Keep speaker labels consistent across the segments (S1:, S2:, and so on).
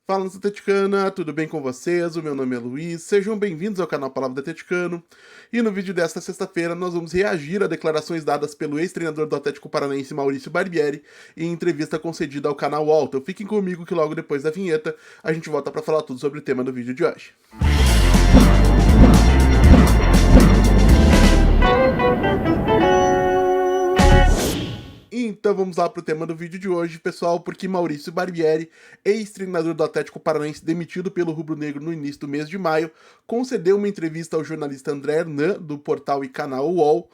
S1: Fala, nação atleticana, tudo bem com vocês? O meu nome é Luiz, sejam bem-vindos ao canal Palavra do Atleticano. E no vídeo desta sexta-feira nós vamos reagir a declarações dadas pelo ex-treinador do Atlético Paranaense Maurício Barbieri em entrevista concedida ao canal UOL. Então fiquem comigo que logo depois da vinheta a gente volta para falar tudo sobre o tema do vídeo de hoje. Então vamos lá para o tema do vídeo de hoje, pessoal, porque Maurício Barbieri, ex-treinador do Atlético Paranaense demitido pelo rubro-negro no início do mês de maio, concedeu uma entrevista ao jornalista André Hernan, do portal e canal UOL,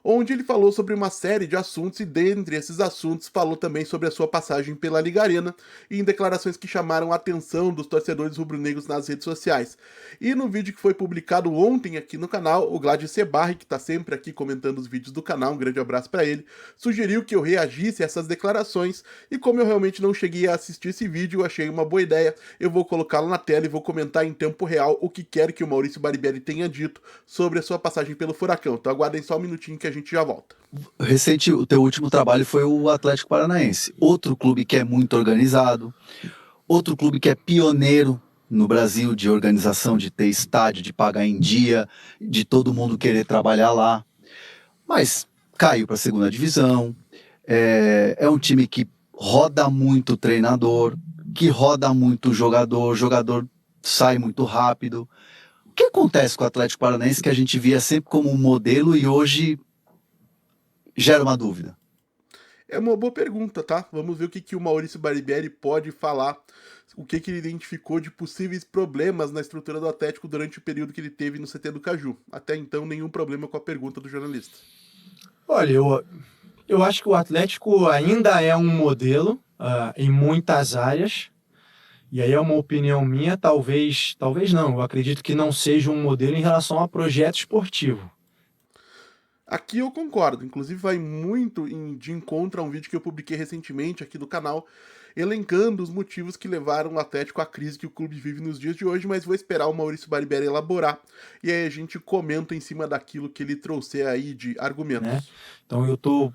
S1: onde ele falou sobre uma série de assuntos e dentre esses assuntos falou também sobre a sua passagem pela Liga Arena e em declarações que chamaram a atenção dos torcedores rubro-negros nas redes sociais. E no vídeo que foi publicado ontem aqui no canal, o Gladys Sebarri, que está sempre aqui comentando os vídeos do canal, um grande abraço para ele, sugeriu que eu reagisse a essas declarações e como eu realmente não cheguei a assistir esse vídeo, eu achei uma boa ideia, eu vou colocá-lo na tela e vou comentar em tempo real o que quer que o Maurício Barbieri tenha dito sobre a sua passagem pelo Furacão. Então aguardem só um minutinho que a gente já volta.
S2: Recente, o teu último trabalho foi o Atlético Paranaense. Outro clube que é muito organizado, outro clube que é pioneiro no Brasil de organização, de ter estádio, de pagar em dia, de todo mundo querer trabalhar lá. Mas caiu para a segunda divisão, é um time que roda muito o treinador, que roda muito o jogador sai muito rápido. O que acontece com o Atlético Paranaense que a gente via sempre como um modelo e hoje gera uma dúvida?
S1: É uma boa pergunta, tá? Vamos ver o que o Maurício Barbieri pode falar, o que ele identificou de possíveis problemas na estrutura do Atlético durante o período que ele teve no CT do Caju. Até então, nenhum problema com a pergunta do jornalista.
S3: Olha, eu acho que o Atlético ainda é um modelo em muitas áreas, e aí é uma opinião minha, talvez não, eu acredito que não seja um modelo em relação a projeto esportivo.
S1: Aqui eu concordo, inclusive vai muito de encontro a um vídeo que eu publiquei recentemente aqui do canal, elencando os motivos que levaram o Atlético à crise que o clube vive nos dias de hoje, mas vou esperar o Maurício Barbieri elaborar, e aí a gente comenta em cima daquilo que ele trouxer aí de argumentos.
S3: Né? Então eu estou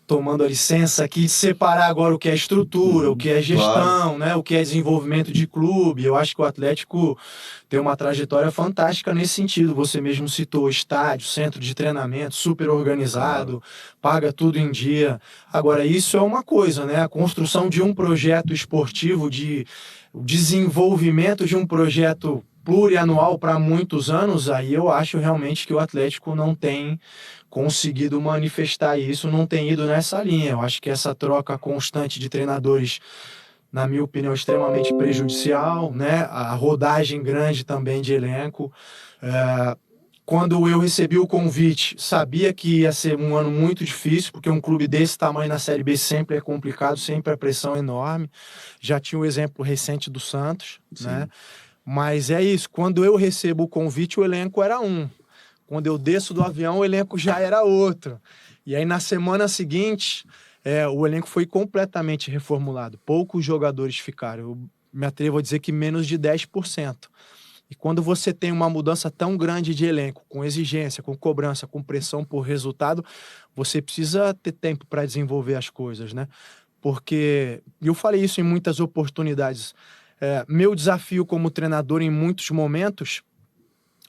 S3: tomando a licença aqui de separar agora o que é estrutura, o que é gestão, né, o que é desenvolvimento de clube. Eu acho que o Atlético tem uma trajetória fantástica nesse sentido. Você mesmo citou estádio, centro de treinamento, super organizado, paga tudo em dia. Agora, isso é uma coisa, né? A construção de um projeto esportivo, o desenvolvimento de um projeto plurianual para muitos anos, aí eu acho realmente que o Atlético não tem conseguido manifestar isso, não tem ido nessa linha. Eu acho que essa troca constante de treinadores, na minha opinião, é extremamente prejudicial, né? A rodagem grande também de elenco. Quando eu recebi o convite, sabia que ia ser um ano muito difícil, porque um clube desse tamanho na Série B sempre é complicado, sempre a pressão é enorme. Já tinha o exemplo recente do Santos, né? Mas é isso, quando eu recebo o convite, o elenco era um. Quando eu desço do avião, o elenco já era outro. E aí, na semana seguinte, o elenco foi completamente reformulado. Poucos jogadores ficaram. Eu me atrevo a dizer que menos de 10%. E quando você tem uma mudança tão grande de elenco, com exigência, com cobrança, com pressão por resultado, você precisa ter tempo para desenvolver as coisas, né? Porque, eu falei isso em muitas oportunidades, meu desafio como treinador em muitos momentos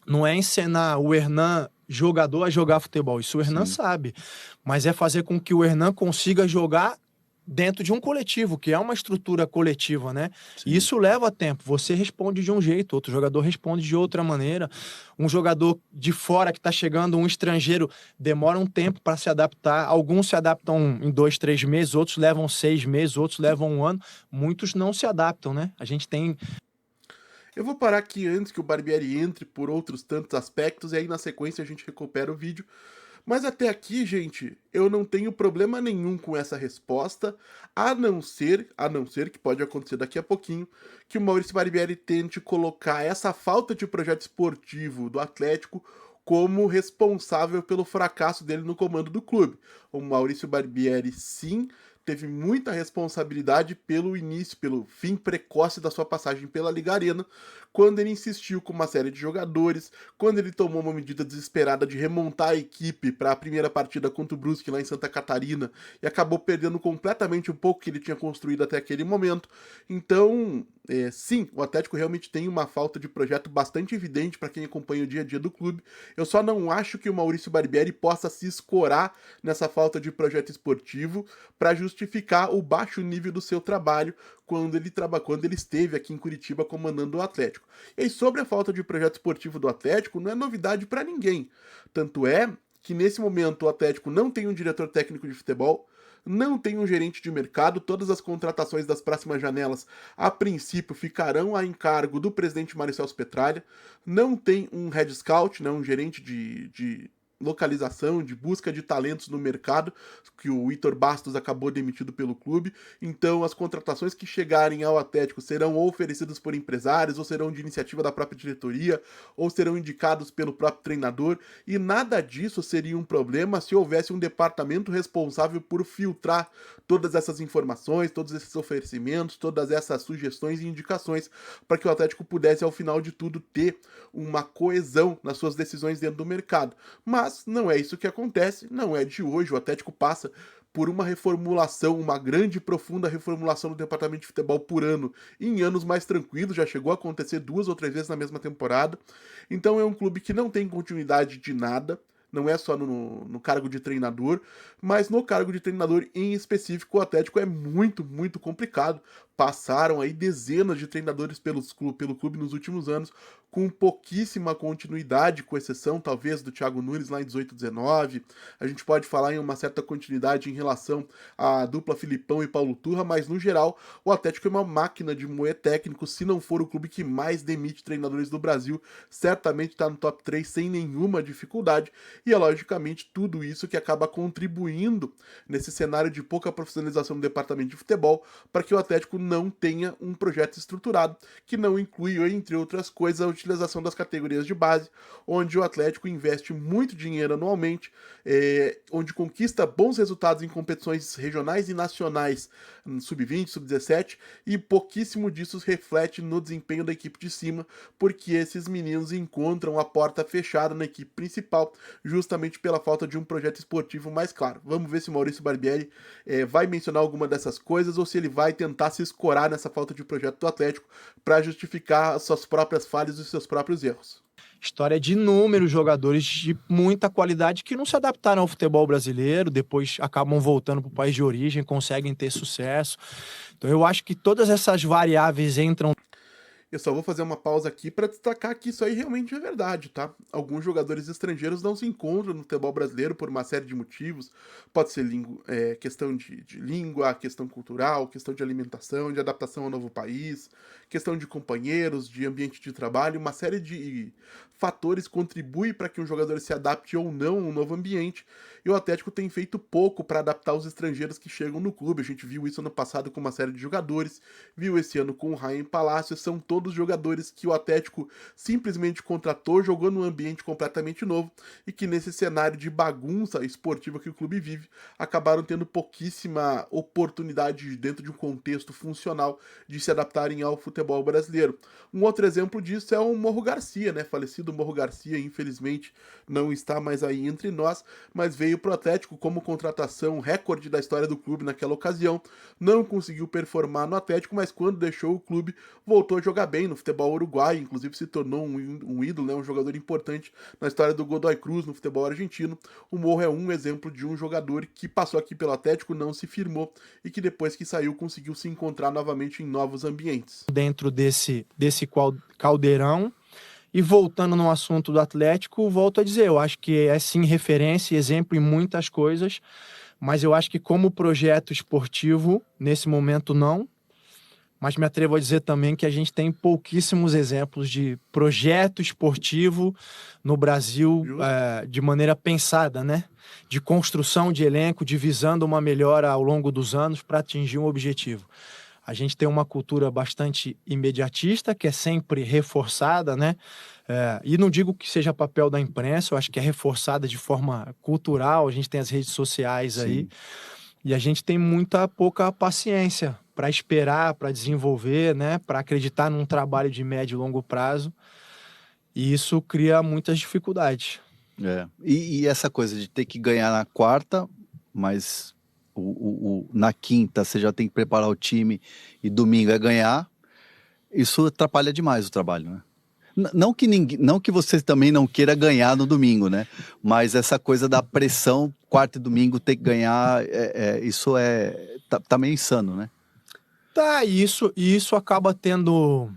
S3: não é ensinar o Hernan jogador a jogar futebol, isso o Hernan sabe, mas é fazer com que o Hernan consiga jogar dentro de um coletivo, que é uma estrutura coletiva, né? E isso leva tempo, você responde de um jeito, outro jogador responde de outra maneira, um jogador de fora que está chegando, um estrangeiro, demora um tempo para se adaptar, alguns se adaptam em 2, 3 meses, outros levam 6 meses, outros levam um ano, muitos não se adaptam, né? A gente tem...
S1: Eu vou parar aqui antes que o Barbieri entre por outros tantos aspectos e aí na sequência a gente recupera o vídeo. Mas até aqui, gente, eu não tenho problema nenhum com essa resposta, a não ser que pode acontecer daqui a pouquinho, que o Maurício Barbieri tente colocar essa falta de projeto esportivo do Atlético como responsável pelo fracasso dele no comando do clube. O Maurício Barbieri, sim, teve muita responsabilidade pelo início, pelo fim precoce da sua passagem pela Liga Arena, quando ele insistiu com uma série de jogadores, quando ele tomou uma medida desesperada de remontar a equipe para a primeira partida contra o Brusque lá em Santa Catarina e acabou perdendo completamente o pouco que ele tinha construído até aquele momento. Então, Sim, o Atlético realmente tem uma falta de projeto bastante evidente para quem acompanha o dia a dia do clube. Eu só não acho que o Maurício Barbieri possa se escorar nessa falta de projeto esportivo para justificar o baixo nível do seu trabalho quando ele esteve aqui em Curitiba comandando o Atlético. E aí, sobre a falta de projeto esportivo do Atlético, não é novidade para ninguém. Tanto é que nesse momento o Atlético não tem um diretor técnico de futebol, não tem um gerente de mercado, todas as contratações das próximas janelas, a princípio, ficarão a encargo do presidente Mário Celso Petralha, não tem um head scout, né, um gerente de localização, de busca de talentos no mercado, que o Vitor Bastos acabou demitido pelo clube. Então, as contratações que chegarem ao Atlético serão ou oferecidas por empresários, ou serão de iniciativa da própria diretoria, ou serão indicados pelo próprio treinador, e nada disso seria um problema se houvesse um departamento responsável por filtrar todas essas informações, todos esses oferecimentos, todas essas sugestões e indicações, para que o Atlético pudesse, ao final de tudo, ter uma coesão nas suas decisões dentro do mercado. Mas não é isso que acontece, não é de hoje. O Atlético passa por uma reformulação, uma grande e profunda reformulação do departamento de futebol por ano, em anos mais tranquilos, já chegou a acontecer 2 ou 3 vezes na mesma temporada. Então é um clube que não tem continuidade de nada, não é só no cargo de treinador, mas no cargo de treinador em específico, o Atlético é muito, muito complicado. Passaram aí dezenas de treinadores pelo clube nos últimos anos, com pouquíssima continuidade, com exceção talvez do Thiago Nunes lá em 18-19. A gente pode falar em uma certa continuidade em relação à dupla Filipão e Paulo Turra, mas no geral o Atlético é uma máquina de moer técnico. Se não for o clube que mais demite treinadores do Brasil, certamente está no top 3 sem nenhuma dificuldade. E é logicamente tudo isso que acaba contribuindo nesse cenário de pouca profissionalização do departamento de futebol para que o Atlético não tenha um projeto estruturado, que não inclui, entre outras coisas, a utilização das categorias de base, onde o Atlético investe muito dinheiro anualmente, onde conquista bons resultados em competições regionais e nacionais, sub-20, sub-17, e pouquíssimo disso reflete no desempenho da equipe de cima, porque esses meninos encontram a porta fechada na equipe principal, justamente pela falta de um projeto esportivo mais claro. Vamos ver se o Maurício Barbieri vai mencionar alguma dessas coisas ou se ele vai tentar se escorar nessa falta de projeto do Atlético para justificar suas próprias falhas e seus próprios erros.
S3: História de inúmeros jogadores de muita qualidade que não se adaptaram ao futebol brasileiro, depois acabam voltando para o país de origem, conseguem ter sucesso. Então eu acho que todas essas variáveis entram.
S1: Eu só vou fazer uma pausa aqui para destacar que isso aí realmente é verdade, tá? Alguns jogadores estrangeiros não se encontram no futebol brasileiro por uma série de motivos. Pode ser questão de língua, questão cultural, questão de alimentação, de adaptação ao novo país, questão de companheiros, de ambiente de trabalho. Uma série de fatores contribuem para que um jogador se adapte ou não a um novo ambiente. E o Atlético tem feito pouco para adaptar os estrangeiros que chegam no clube. A gente viu isso ano passado com uma série de jogadores, viu esse ano com o Raim Palácio. São todos jogadores que o Atlético simplesmente contratou, jogou num ambiente completamente novo e que nesse cenário de bagunça esportiva que o clube vive, acabaram tendo pouquíssima oportunidade dentro de um contexto funcional de se adaptarem ao futebol brasileiro. Um outro exemplo disso é o Morro Garcia, né? Falecido Morro Garcia, infelizmente não está mais aí entre nós, mas veio pro Atlético como contratação recorde da história do clube naquela ocasião, não conseguiu performar no Atlético, mas quando deixou o clube, voltou a jogar bem no futebol uruguaio, inclusive se tornou um ídolo, né, um jogador importante na história do Godoy Cruz no futebol argentino. O Morro é um exemplo de um jogador que passou aqui pelo Atlético, não se firmou e que depois que saiu conseguiu se encontrar novamente em novos ambientes.
S3: Dentro desse caldeirão. E voltando no assunto do Atlético, volto a dizer, eu acho que é sim referência e exemplo em muitas coisas, mas eu acho que como projeto esportivo, nesse momento não, mas me atrevo a dizer também que a gente tem pouquíssimos exemplos de projeto esportivo no Brasil de maneira pensada, né? De construção de elenco, de visando uma melhora ao longo dos anos para atingir um objetivo. A gente tem uma cultura bastante imediatista, que é sempre reforçada, né? E não digo que seja papel da imprensa, eu acho que é reforçada de forma cultural, a gente tem as redes sociais aí, e a gente tem pouca paciência para esperar, para desenvolver, né? Para acreditar num trabalho de médio e longo prazo, e isso cria muitas dificuldades.
S2: E essa coisa de ter que ganhar na quarta, mas na quinta você já tem que preparar o time e domingo é ganhar. isso atrapalha demais o trabalho, né? Não que você também não queira ganhar no domingo, né? Mas essa coisa da pressão, quarta e domingo ter que ganhar, isso tá meio insano, né?
S3: Tá, e isso acaba tendo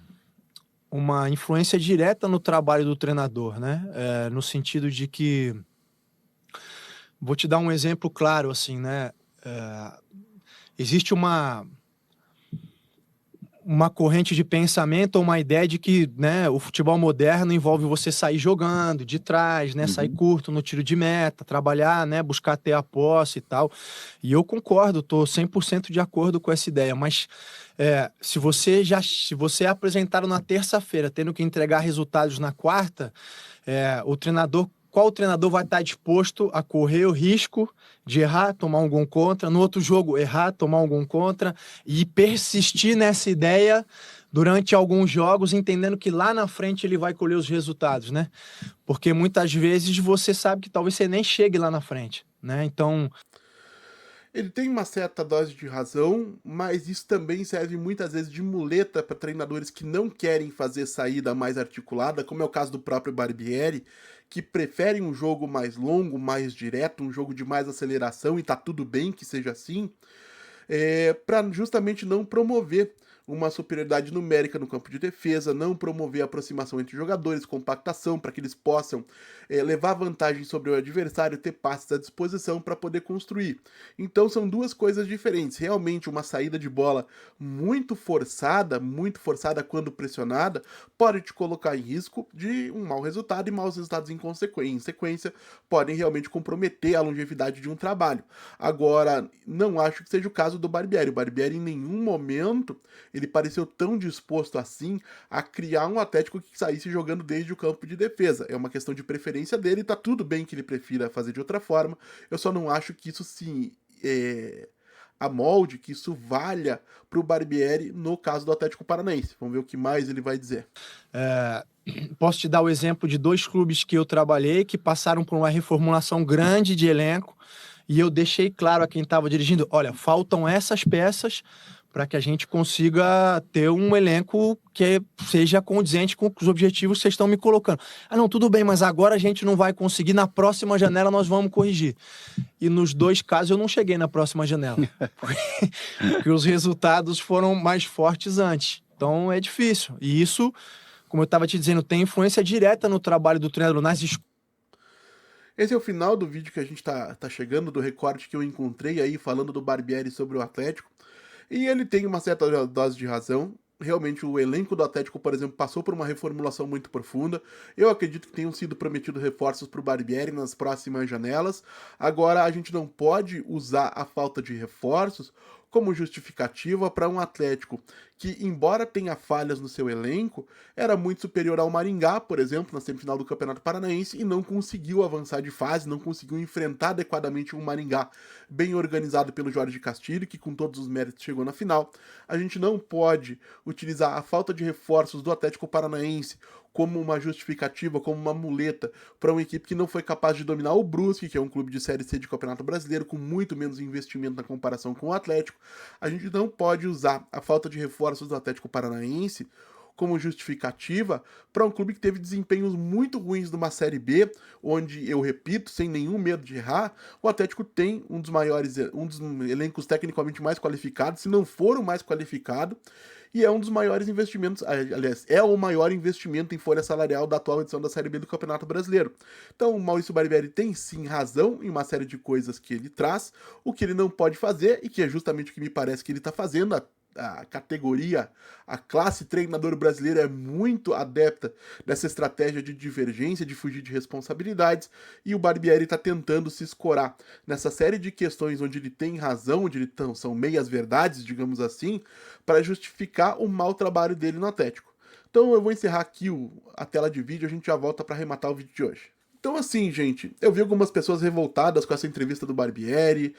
S3: uma influência direta no trabalho do treinador, né? No sentido de que, vou te dar um exemplo claro, assim, né? Existe uma corrente de pensamento ou uma ideia de que, né, o futebol moderno envolve você sair jogando de trás, né, sair curto no tiro de meta, trabalhar, né, buscar ter a posse e tal. E eu concordo, estou 100% de acordo com essa ideia, mas se você é apresentado na terça-feira, tendo que entregar resultados na quarta, qual treinador vai estar disposto a correr o risco de errar, tomar um gol contra, no outro jogo errar, tomar um gol contra e persistir nessa ideia durante alguns jogos, entendendo que lá na frente ele vai colher os resultados, né? Porque muitas vezes você sabe que talvez você nem chegue lá na frente, né? Então,
S1: Ele tem uma certa dose de razão, mas isso também serve muitas vezes de muleta para treinadores que não querem fazer saída mais articulada, como é o caso do próprio Barbieri, que preferem um jogo mais longo, mais direto, um jogo de mais aceleração, e tá tudo bem que seja assim, para justamente não promover uma superioridade numérica no campo de defesa, não promover aproximação entre jogadores, compactação, para que eles possam levar vantagem sobre o adversário, ter passes à disposição para poder construir. Então são duas coisas diferentes. Realmente uma saída de bola muito forçada quando pressionada, pode te colocar em risco de um mau resultado, e maus resultados em sequência podem realmente comprometer a longevidade de um trabalho. Agora, não acho que seja o caso do Barbieri. O Barbieri em nenhum momento ele pareceu tão disposto assim a criar um Atlético que saísse jogando desde o campo de defesa. É uma questão de preferência dele, tá tudo bem que ele prefira fazer de outra forma. Eu só não acho que isso se amolde, que isso valha pro Barbieri no caso do Atlético Paranaense. Vamos ver o que mais ele vai dizer.
S3: posso te dar o exemplo de 2 clubes que eu trabalhei que passaram por uma reformulação grande de elenco e eu deixei claro a quem estava dirigindo, olha, faltam essas peças para que a gente consiga ter um elenco que seja condizente com os objetivos que vocês estão me colocando. Ah, não, tudo bem, mas agora a gente não vai conseguir, na próxima janela nós vamos corrigir. E nos 2 casos eu não cheguei na próxima janela, porque os resultados foram mais fortes antes. Então é difícil. E isso, como eu estava te dizendo, tem influência direta no trabalho do treinador, nas escolas.
S1: Esse é o final do vídeo que a gente tá chegando, do recorte que eu encontrei aí falando do Barbieri sobre o Atlético. E ele tem uma certa dose de razão. Realmente o elenco do Atlético, por exemplo, passou por uma reformulação muito profunda. Eu acredito que tenham sido prometidos reforços para o Barbieri nas próximas janelas. Agora, a gente não pode usar a falta de reforços como justificativa para um Atlético que, embora tenha falhas no seu elenco, era muito superior ao Maringá, por exemplo, na semifinal do Campeonato Paranaense, e não conseguiu avançar de fase, não conseguiu enfrentar adequadamente um Maringá bem organizado pelo Jorge Castilho, que com todos os méritos chegou na final. A gente não pode utilizar a falta de reforços do Atlético Paranaense como uma justificativa, como uma muleta para uma equipe que não foi capaz de dominar o Brusque, que é um clube de Série C de Campeonato Brasileiro, com muito menos investimento na comparação com o Atlético. A gente não pode usar a falta de reforços do Atlético Paranaense como justificativa para um clube que teve desempenhos muito ruins numa Série B, onde, eu repito, sem nenhum medo de errar, o Atlético tem um dos elencos tecnicamente mais qualificados, se não for o mais qualificado, e é um dos maiores investimentos, aliás, é o maior investimento em folha salarial da atual edição da Série B do Campeonato Brasileiro. Então o Maurício Barbieri tem sim razão em uma série de coisas que ele traz, o que ele não pode fazer, e que é justamente o que me parece que ele está fazendo. A categoria, a classe treinador brasileira é muito adepta dessa estratégia de divergência, de fugir de responsabilidades, e o Barbieri está tentando se escorar nessa série de questões onde ele tem razão, onde são meias verdades, digamos assim, para justificar o mau trabalho dele no Atlético. Então eu vou encerrar aqui a tela de vídeo, a gente já volta para arrematar o vídeo de hoje. Então assim, gente, eu vi algumas pessoas revoltadas com essa entrevista do Barbieri,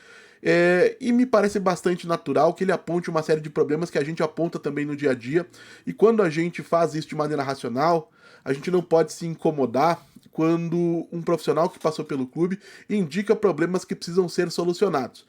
S1: e me parece bastante natural que ele aponte uma série de problemas que a gente aponta também no dia a dia, e quando a gente faz isso de maneira racional, a gente não pode se incomodar quando um profissional que passou pelo clube indica problemas que precisam ser solucionados.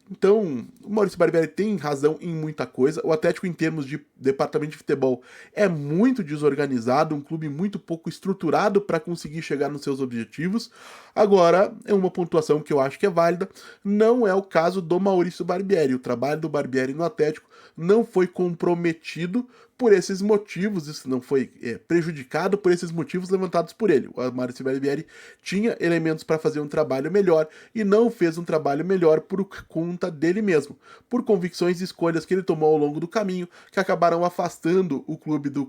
S1: Então, o Maurício Barbieri tem razão em muita coisa. O Atlético, em termos de departamento de futebol, é muito desorganizado, um clube muito pouco estruturado para conseguir chegar nos seus objetivos. Agora, é uma pontuação que eu acho que é válida. Não é o caso do Maurício Barbieri. O trabalho do Barbieri no Atlético não foi comprometido por esses motivos, isso não foi prejudicado por esses motivos levantados por ele. O Maurício Barbieri tinha elementos para fazer um trabalho melhor e não fez um trabalho melhor por conta dele mesmo, por convicções e escolhas que ele tomou ao longo do caminho, que acabaram afastando o clube do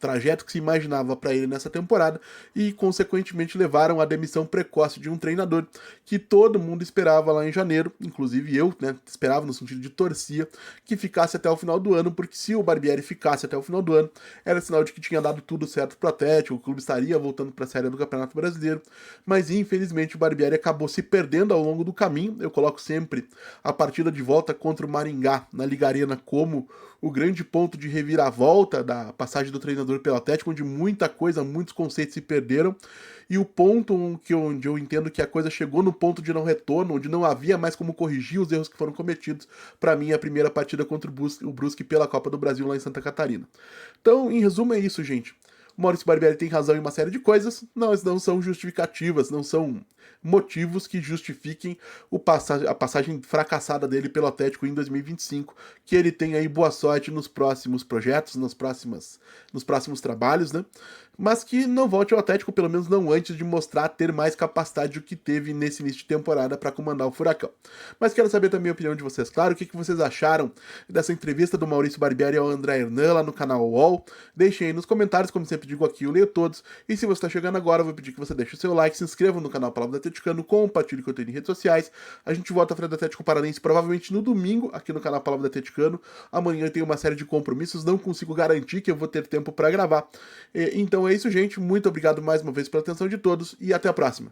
S1: trajeto que se imaginava para ele nessa temporada e, consequentemente, levaram à demissão precoce de um treinador que todo mundo esperava lá em janeiro, inclusive eu, né, esperava no sentido de torcia, que ficasse até o final do ano, porque se o Barbieri ficasse até o final do ano, era sinal de que tinha dado tudo certo pro Atlético, o clube estaria voltando para a Série do Campeonato Brasileiro, mas infelizmente o Barbieri acabou se perdendo ao longo do caminho. Eu coloco sempre a partida de volta contra o Maringá na Liga Arena como o grande ponto de reviravolta da passagem do treinador pelo Atlético, onde muita coisa, muitos conceitos se perderam, e o ponto onde eu entendo que a coisa chegou no ponto de não retorno, onde não havia mais como corrigir os erros que foram cometidos, para mim, a primeira partida contra o Brusque pela Copa do Brasil lá em Santa Catarina. Então, em resumo, é isso, gente. O Maurício Barbieri tem razão em uma série de coisas, mas não são justificativas, não são motivos que justifiquem a passagem fracassada dele pelo Atlético em 2025, que ele tenha aí boa sorte nos próximos projetos, nos próximos trabalhos, né? Mas que não volte ao Atlético, pelo menos não antes de mostrar ter mais capacidade do que teve nesse início de temporada para comandar o Furacão. Mas quero saber também a opinião de vocês, claro, o que vocês acharam dessa entrevista do Maurício Barbieri ao André Hernan lá no canal UOL. Deixem aí nos comentários, como sempre digo aqui, eu leio todos. E se você está chegando agora, eu vou pedir que você deixe o seu like, se inscreva no canal Palavra do Atleticano, compartilhe o conteúdo em redes sociais. A gente volta à frente do Atlético Paranaense provavelmente no domingo, aqui no canal Palavra do Atleticano. Amanhã eu tenho uma série de compromissos, não consigo garantir que eu vou ter tempo para gravar. Então é isso, gente. Muito obrigado mais uma vez pela atenção de todos e até a próxima.